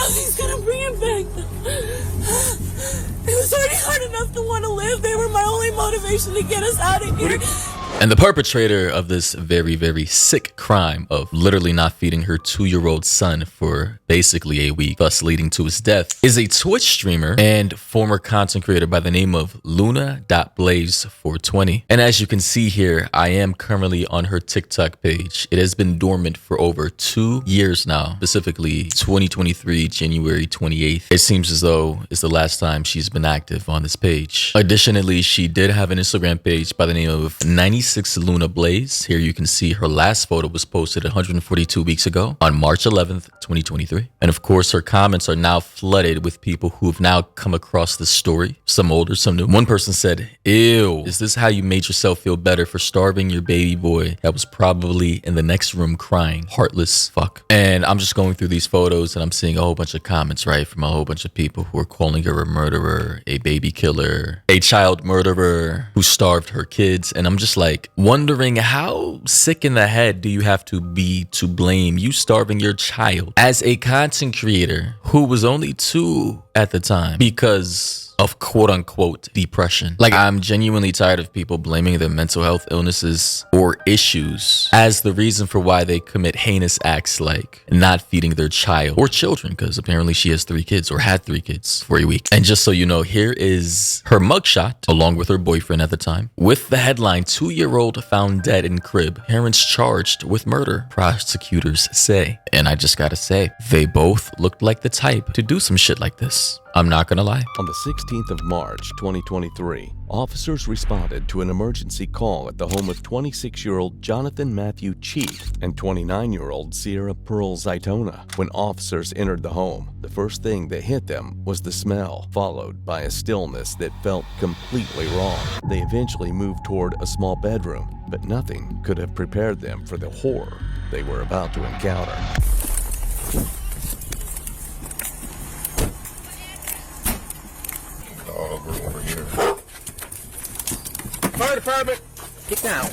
He's gonna bring him back. It was already hard enough to want to live. They were my only motivation to get us out of here. And the perpetrator of this very, very sick crime of literally not feeding her 2-year-old son for basically a week, thus leading to his death, is a Twitch streamer and former content creator by the name of Luna.Blaze420. And as you can see here, I am currently on her TikTok page. It has been dormant for over 2 years now, specifically 2023, January 28th. It seems as though it's the last time she's been active on this page. Additionally, she did have an Instagram page by the name of 96 Luna Blaze. Here you can see her last photo was posted 142 weeks ago on March 11th, 2023. And of course, her comments are now flooded with people who have now come across this story, some older, some new. One person said, "Ew, is this how you made yourself feel better for starving your baby boy that was probably in the next room crying? Heartless fuck." And I'm just going through these photos and I'm seeing a whole bunch of comments, right, from a whole bunch of people who are calling her a murderer, a baby killer, a child murderer who starved her kids. And I'm just like, wondering how sick in the head do you have to be to blame you starving your child as a content creator who was only 2 at the time because of quote unquote depression. Like, I'm genuinely tired of people blaming their mental health illnesses or issues as the reason for why they commit heinous acts like not feeding their child or children, because apparently she has 3 kids or had 3 kids for a week. And just so you know, here is her mugshot along with her boyfriend at the time with the headline, "2-year-old found dead in crib, parents charged with murder, prosecutors say." And I just gotta say, they both looked like the type to do some shit like this. I'm not gonna lie. On the 16th of March, 2023, officers responded to an emergency call at the home of 26-year-old Jonathan Matthew Cheek and 29-year-old Sierra Pearl Zaitona. When officers entered the home, the first thing that hit them was the smell, followed by a stillness that felt completely wrong. They eventually moved toward a small bedroom, but nothing could have prepared them for the horror they were about to encounter. Over here. Fire department, get down.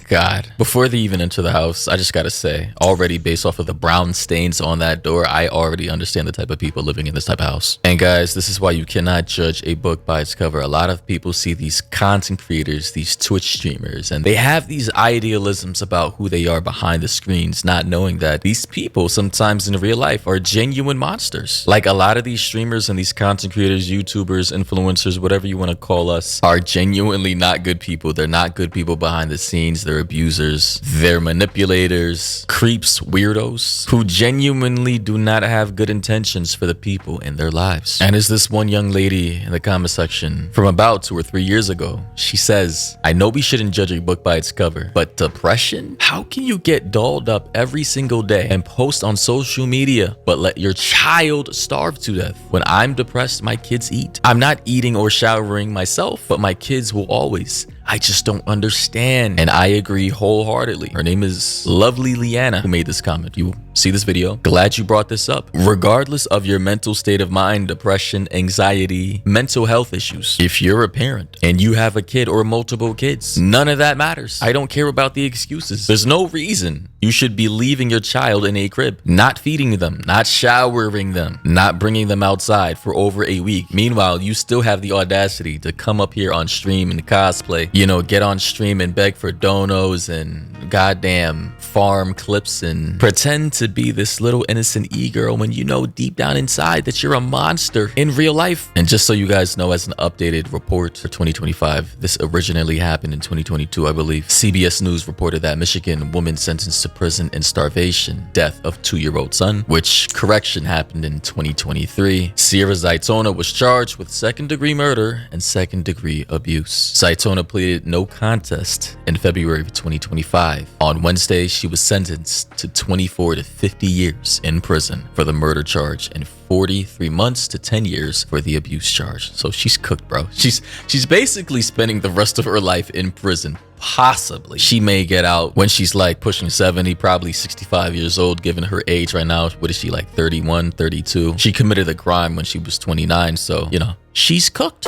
God. Before they even enter the house, I just gotta say, already based off of the brown stains on that door, I already understand the type of people living in this type of house. And guys, this is why you cannot judge a book by its cover. A lot of people see these content creators, these Twitch streamers, and they have these idealisms about who they are behind the screens, not knowing that these people sometimes in real life are genuine monsters. Like, a lot of these streamers and these content creators, YouTubers, influencers, whatever you want to call us, are genuinely not good people. They're not good people behind the scenes. They're abusers, they're manipulators, creeps, weirdos who genuinely do not have good intentions for the people in their lives. And as this one young lady in the comment section from about 2 or 3 years ago, she says, "I know we shouldn't judge a book by its cover, but depression? How can you get dolled up every single day and post on social media, but let your child starve to death? When I'm depressed, my kids eat. I'm not eating or showering myself, but my kids will always. I just don't understand." And I agree wholeheartedly. Her name is Lovely Leanna, who made this comment. You see this video. Glad you brought this up. Regardless of your mental state of mind, depression, anxiety, mental health issues, if you're a parent and you have a kid or multiple kids, none of that matters. I don't care about the excuses. There's no reason you should be leaving your child in a crib, not feeding them, not showering them, not bringing them outside for over a week. Meanwhile, you still have the audacity to come up here on stream and cosplay, you know, get on stream and beg for donos and goddamn farm clips and pretend to be this little innocent e-girl when you know deep down inside that you're a monster in real life. And just so you guys know, as an updated report for 2025, this originally happened in 2022, I believe. CBS News reported that Michigan woman sentenced to prison and starvation, death of 2-year-old son, which correction happened in 2023. Sierra Zaitona was charged with 2nd-degree murder and 2nd-degree abuse. Zaitona pleaded no contest in February of 2025. On Wednesday, she was sentenced to 24 to 50 years in prison for the murder charge and 43 months to 10 years for the abuse charge. So she's cooked, bro. She's basically spending the rest of her life in prison. Possibly. She may get out when she's like pushing 70, probably 65 years old, given her age right now. What is she, like 31, 32? She committed a crime when she was 29, so, you know, she's cooked.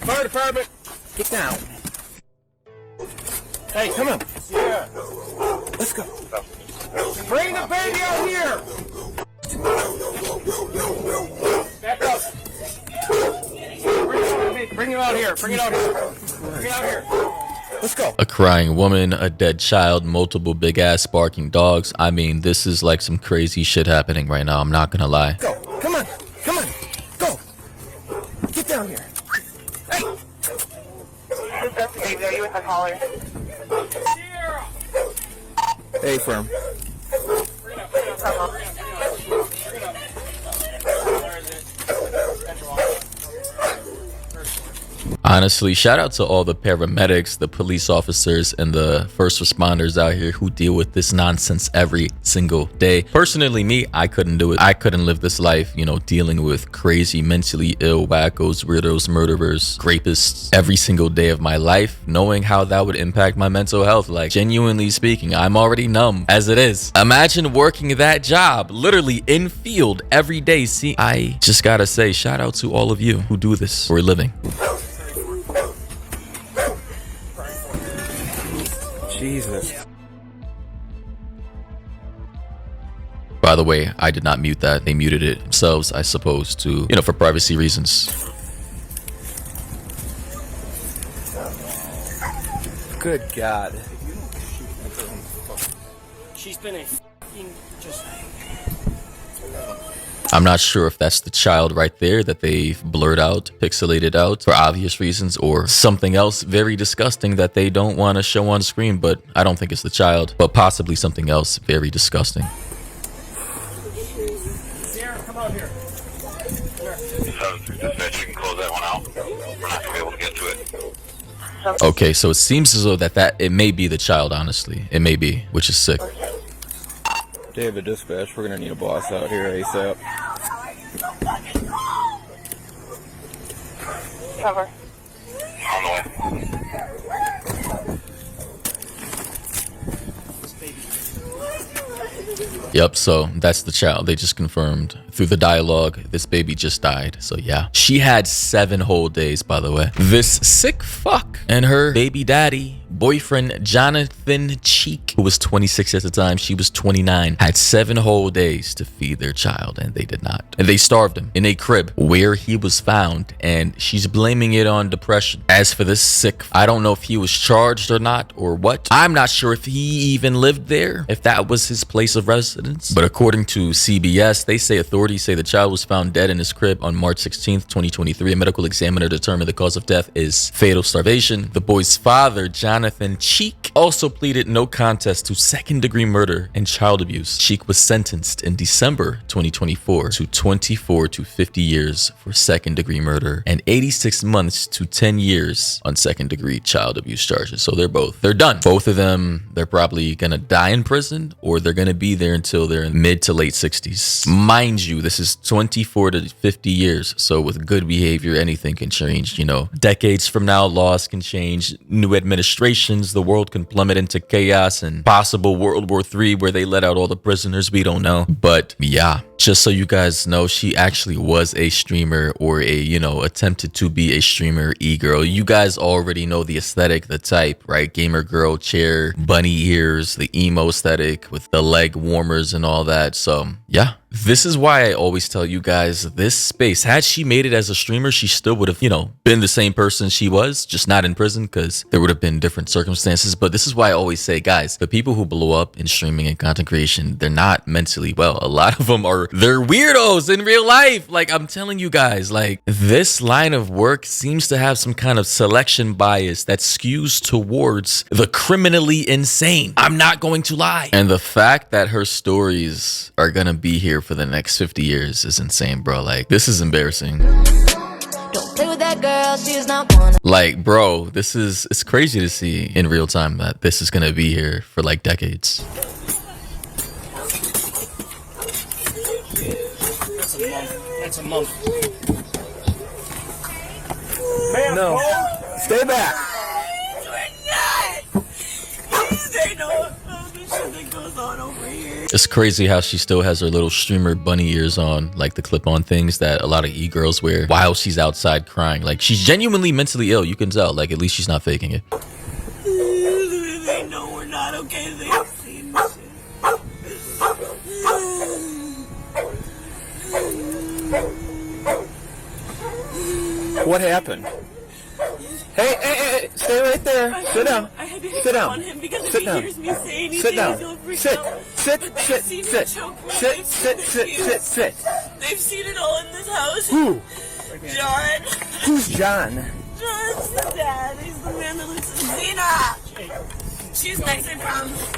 Fire department, get down. Hey, come on. Yeah. Let's go. Bring the baby out here. here. Bring it out here. Bring it out here. Let's go. A crying woman, a dead child, multiple big ass barking dogs. I mean, this is like some crazy shit happening right now. I'm not gonna lie. Go. Come on. Come on. Go. Get down here. Hey. Are you with the caller? Hey, firm. Honestly, shout out to all the paramedics, the police officers, and the first responders out here who deal with this nonsense every single day. Personally, me, I couldn't do it. I couldn't live this life, you know, dealing with crazy, mentally ill wackos, weirdos, murderers, rapists every single day of my life, knowing how that would impact my mental health. Like, genuinely speaking, I'm already numb as it is. Imagine working that job, literally in field every day. See, I just gotta say, shout out to all of you who do this for a living. Jesus. By the way, I did not mute that. They muted it themselves, I suppose, to, you know, for privacy reasons. Good God. She's been a f***ing just... I'm not sure if that's the child right there that they've blurred out, pixelated out for obvious reasons, or something else very disgusting that they don't want to show on screen, but I don't think it's the child, but possibly something else very disgusting. Sarah, come out here. Dispatch, you can close that one out. We're not gonna be able to get to it. Okay, so it seems as though that it may be the child, honestly. It may be, which is sick. David, dispatch, we're gonna need a boss out here ASAP. Cover. On the way. Yep, so that's the child. They just confirmed through the dialogue this baby just died. So yeah, she had 7 whole days, by the way. This sick fuck and her baby daddy boyfriend Jonathan Cheek, who was 26 at the time, she was 29, had 7 whole days to feed their child, and they did not. And they starved him in a crib where he was found, and she's blaming it on depression. As for this sick, I don't know if he was charged or not or what. I'm not sure if he even lived there, if that was his place of residence. But according to CBS, they say authorities say the child was found dead in his crib on March 16th, 2023. A medical examiner determined the cause of death is fatal starvation. The boy's father, Jonathan Cheek, also pleaded no contest to second-degree murder and child abuse. Cheek was sentenced in December 2024 to 24 to 50 years for second-degree murder and 86 months to 10 years on second-degree child abuse charges. So they're done. Both of them, they're probably gonna die in prison, or they're gonna be there until they're in mid to late 60s. Mind you, this is 24 to 50 years. So with good behavior, anything can change. You know, decades from now, laws can change, new administrations, the world can plummet into chaos, and possible World War III where they let out all the prisoners. We don't know. But yeah, just so you guys know, she actually was a streamer, or a, you know, attempted to be a streamer e-girl. You guys already know the aesthetic, the type, right? Gamer girl, chair, bunny ears, the emo aesthetic with the leg warmers and all that. So yeah, this is why I always tell you guys, this space, had she made it as a streamer, she still would have, you know, been the same person she was, just not in prison, because there would have been different circumstances. But this is why I always say, guys, the people who blow up in streaming and content creation, they're not mentally well. A lot of them they're weirdos in real life. Like, I'm telling you guys, like, this line of work seems to have some kind of selection bias that skews towards the criminally insane. I'm not going to lie. And the fact that her stories are gonna be here for the next 50 years is insane, bro. Like, this is embarrassing. Don't play with that girl, she's not one. Like, bro, it's crazy to see in real time that this is gonna be here for like decades. That's a month. No. Stay back. It's crazy how she still has her little streamer bunny ears on, like the clip-on things that a lot of e-girls wear while she's outside crying. Like, she's genuinely mentally ill, you can tell. Like, at least she's not faking it. They know we're not okay. They've seen this What happened? Hey, stay right there. Sit down. I had to hang Sit up down. on him because Sit if he down. hears me say anything, Sit down. he'll freak Sit. out. Sit. But Sit. they've seen Sit. him choke me. Sit. They've Sit. seen Sit. him Sit. Sit. They've seen it all in this house. Who? John. Who's John? John's the dad. He's the man that lives in Xena. She's next, I promise.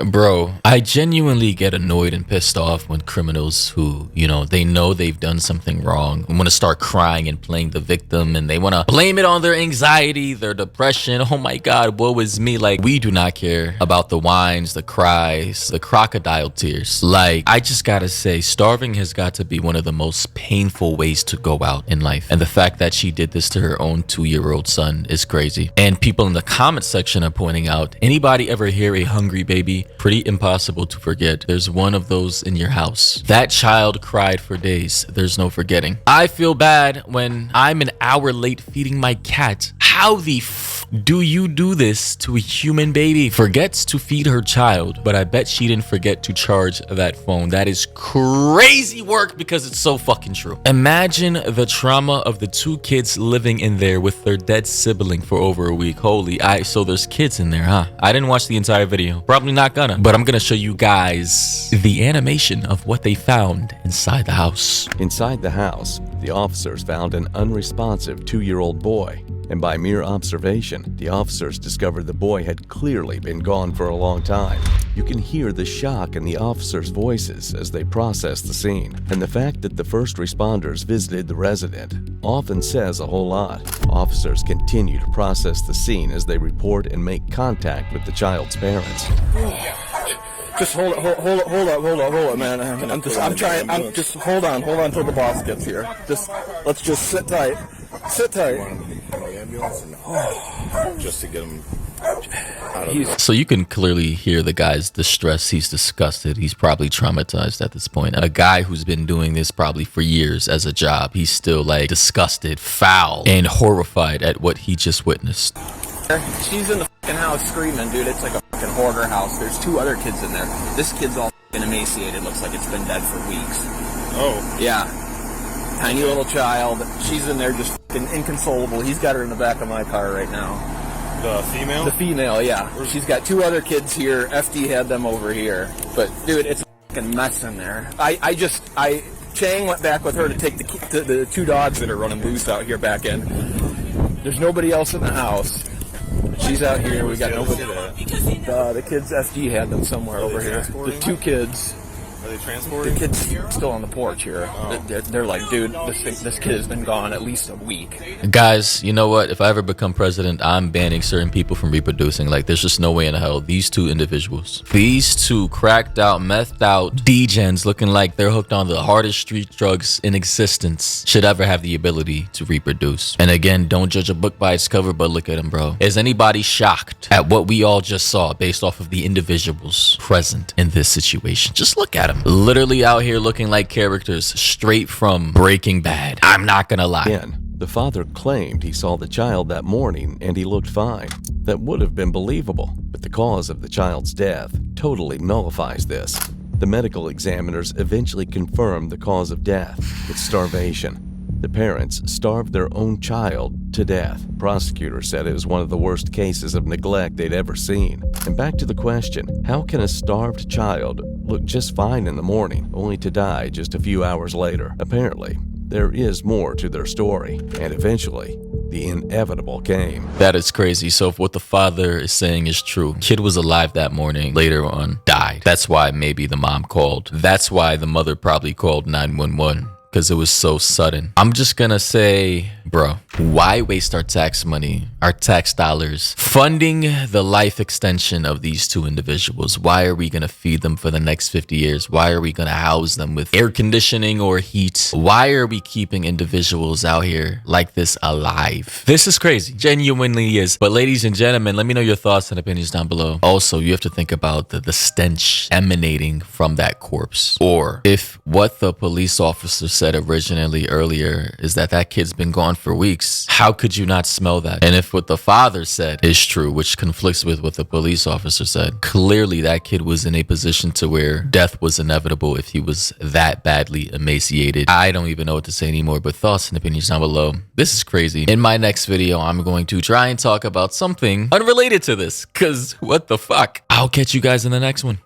Bro, I genuinely get annoyed and pissed off when criminals who, you know they've done something wrong want to start crying and playing the victim, and they want to blame it on their anxiety, their depression. Oh my God, woe is me. Like, we do not care about the whines, the cries, the crocodile tears. Like, I just gotta say, starving has got to be one of the most painful ways to go out in life. And the fact that she did this to her own 2-year-old son is crazy. And people in the comment section are pointing out, anybody ever hear a hungry baby? Pretty impossible to forget. There's one of those in your house. That child cried for days. There's no forgetting. I feel bad when I'm an hour late feeding my cat. How the do you do this to a human baby? Forgets to feed her child, but I bet she didn't forget to charge that phone. That is crazy work because it's so fucking true. Imagine the trauma of the 2 kids living in there with their dead sibling for over a week. So there's kids in there, huh? I didn't watch the entire video. Probably not gonna, but I'm gonna show you guys the animation of what they found inside the house. Inside the house, the officers found an unresponsive 2-year-old boy. And by mere observation, the officers discovered the boy had clearly been gone for a long time. You can hear the shock in the officers' voices as they process the scene. And the fact that the first responders visited the resident often says a whole lot. Officers continue to process the scene as they report and make contact with the child's parents. Just hold up, man. Hold on till the boss gets here. Let's just sit tight. Sit tight. Just to get him. So you can clearly hear the guy's distress. He's disgusted. He's probably traumatized at this point. A guy who's been doing this probably for years as a job, he's still like disgusted, foul, and horrified at what he just witnessed. She's in the fucking house screaming, dude. It's like a fucking hoarder house. There's 2 other kids in there. This kid's all fucking emaciated. Looks like it's been dead for weeks. Oh. Yeah. Tiny little child. She's in there just fucking inconsolable. He's got her in the back of my car right now. The female? The female, yeah. She's got 2 other kids here. FD had them over here. But, dude, it's a fucking mess in there. Chang went back with her to take the 2 dogs that are running loose out here back in. There's nobody else in the house. She's out here. We got nobody there. The kids, FD had them somewhere over here. The 2 kids. Are they transporting? The kid's still on the porch here. They're like, dude, this kid has been gone at least a week. Guys, you know what? If I ever become president, I'm banning certain people from reproducing. Like, there's just no way in hell these 2 individuals, these 2 cracked out, methed out degens looking like they're hooked on the hardest street drugs in existence, should ever have the ability to reproduce. And again, don't judge a book by its cover, but look at him, bro. Is anybody shocked at what we all just saw based off of the individuals present in this situation? Just look at him. Literally out here looking like characters straight from Breaking Bad. I'm not gonna lie. Again, the father claimed he saw the child that morning and he looked fine. That would have been believable, but the cause of the child's death totally nullifies this. The medical examiners eventually confirmed the cause of death. It's starvation. The parents starved their own child to death. Prosecutors said it was one of the worst cases of neglect they'd ever seen. And back to the question, how can a starved child look just fine in the morning, only to die just a few hours later? Apparently, there is more to their story, and eventually, the inevitable came. That is crazy. So if what the father is saying is true, kid was alive that morning, later on died. That's why maybe the mom called. That's why the mother probably called 911. Because it was so sudden. I'm just gonna say, bro, why waste our tax money, our tax dollars, funding the life extension of these 2 individuals? Why are we gonna feed them for the next 50 years? Why are we gonna house them with air conditioning or heat? Why are we keeping individuals out here like this alive? This is crazy, genuinely is. But ladies and gentlemen, let me know your thoughts and opinions down below. Also, you have to think about the stench emanating from that corpse. Or if what the police officer said said originally earlier is that that kid's been gone for weeks. How could you not smell that? And if what the father said is true, which conflicts with what the police officer said, clearly that kid was in a position to where death was inevitable if he was that badly emaciated. I don't even know what to say anymore, but thoughts and opinions down below. This is crazy. In my next video, I'm going to try and talk about something unrelated to this, because what the fuck? I'll catch you guys in the next one.